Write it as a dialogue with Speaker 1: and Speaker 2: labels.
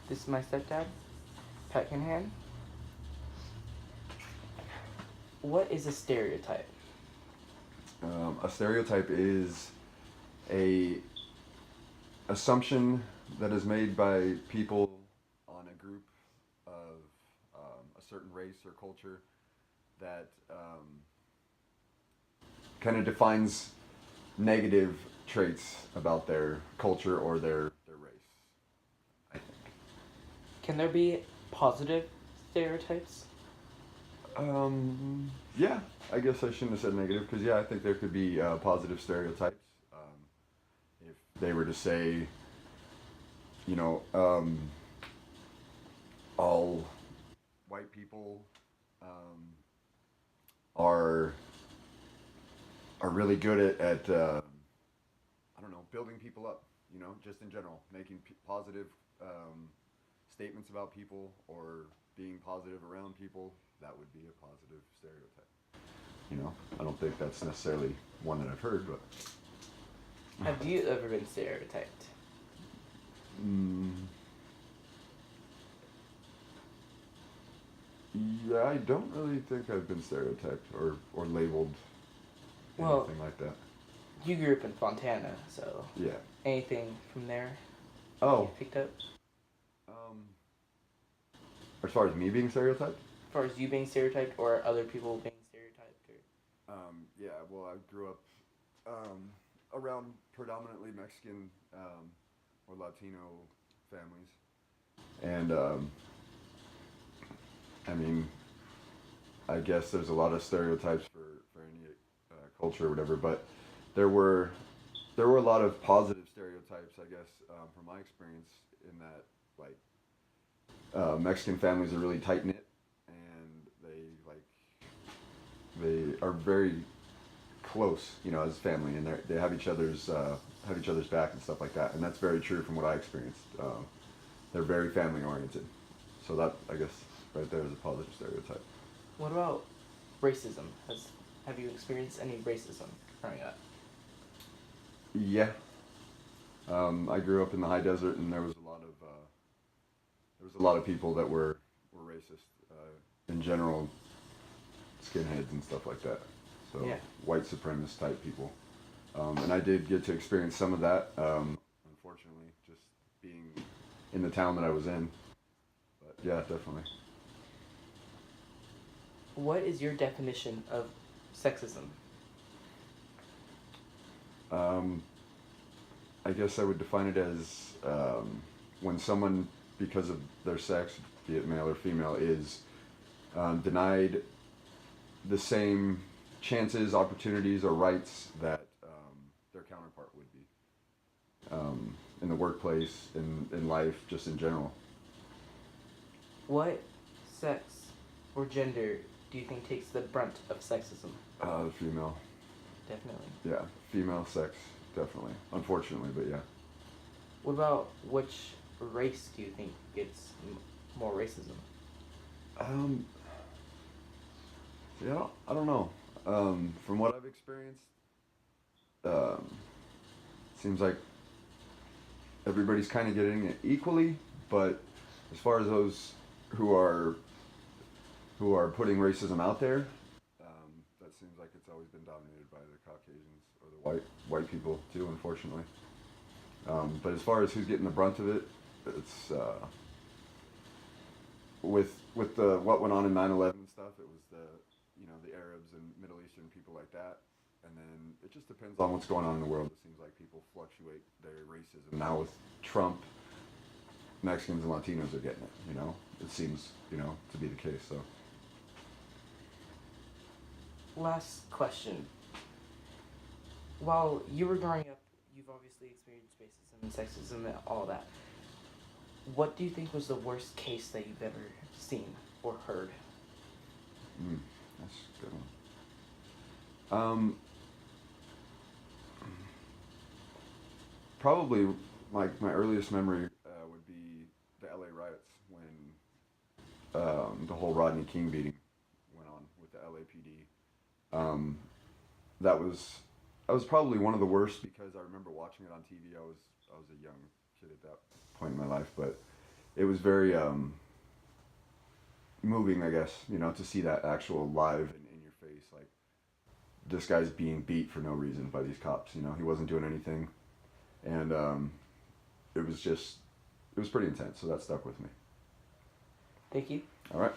Speaker 1: This is my stepdad, Pat Kinhan. What is a stereotype?
Speaker 2: A stereotype is a assumption that is made by people on a group of a certain race or culture that kind of defines negative traits about their culture or their race, I think.
Speaker 1: Can there be positive stereotypes?
Speaker 2: Yeah, I guess I shouldn't have said negative because, yeah, I think there could be positive stereotypes. If they were to say, you know, all white people um, are really good at I don't know, building people up. You know, just in general, making positive statements about people or being positive around people. That would be a positive stereotype. You know, I don't think that's necessarily one that I've heard, but
Speaker 1: Have you ever been stereotyped?
Speaker 2: mm, yeah, I don't really think I've been stereotyped or labeled
Speaker 1: Well,
Speaker 2: anything like that.
Speaker 1: you grew up in Fontana, so
Speaker 2: Yeah.
Speaker 1: anything from there you
Speaker 2: Oh,
Speaker 1: picked up?
Speaker 2: um, as far as me being stereotyped?
Speaker 1: As far as you being stereotyped or other people being stereotyped?
Speaker 2: Yeah, well, I grew up around predominantly Mexican or Latino families. And, I mean, I guess there's a lot of stereotypes for any culture or whatever, but there were there were a lot of positive stereotypes, I guess, from my experience in that, like, Mexican families are really tight knit, and they are very close, you know, as family, and they have each other's back and stuff like that, and that's very true from what I experienced. They're very family oriented, so that, I guess, right there is a positive stereotype.
Speaker 1: What about racism? Have you experienced any racism growing up?
Speaker 2: Yeah, I grew up in the high desert, and there was a lot of people that were racist in general, skinheads and stuff like that. So
Speaker 1: Yeah.
Speaker 2: white supremacist type people, and I did get to experience some of that. Unfortunately, just being in the town that I was in. But yeah, definitely.
Speaker 1: What is your definition of sexism?
Speaker 2: Um, I guess I would define it as when someone, because of their sex, be it male or female, is denied the same chances, opportunities, or rights that their counterpart would be in the workplace, in life, just in general.
Speaker 1: What sex or gender do you think takes the brunt of sexism?
Speaker 2: Female.
Speaker 1: Definitely.
Speaker 2: Yeah, female sex, definitely. Unfortunately, but yeah.
Speaker 1: What about which race do you think gets more racism?
Speaker 2: Um, yeah, I don't know. From what I've experienced, um, seems like everybody's kind of getting it equally, but as far as those who are who are putting racism out there, that seems like it's always been dominated by the Caucasians or the white people too, unfortunately. But as far as who's getting the brunt of it, it's with the what went on in 9/11 and stuff. It was the Arabs and Middle Eastern people like that, and then it just depends on what's going on in the world. It seems like people fluctuate their racism now with Trump. Mexicans and Latinos are getting it. It seems to be the case. So
Speaker 1: Last question. While you were growing up, you've obviously experienced racism and sexism and all that. What do you think was the worst case that you've ever seen or heard?
Speaker 2: mm, that's a good one. Probably my earliest memory would be the LA riots when the whole Rodney King beating went on with the LAPD. Um, that was probably one of the worst because I remember watching it on TV. I was a young kid at that point in my life, but it was very moving, I guess, you know, to see that actual live in your face, like this guy's being beat for no reason by these cops. You know, he wasn't doing anything, and it was just, it was pretty intense. So that stuck with me.
Speaker 1: Thank you.
Speaker 2: All right.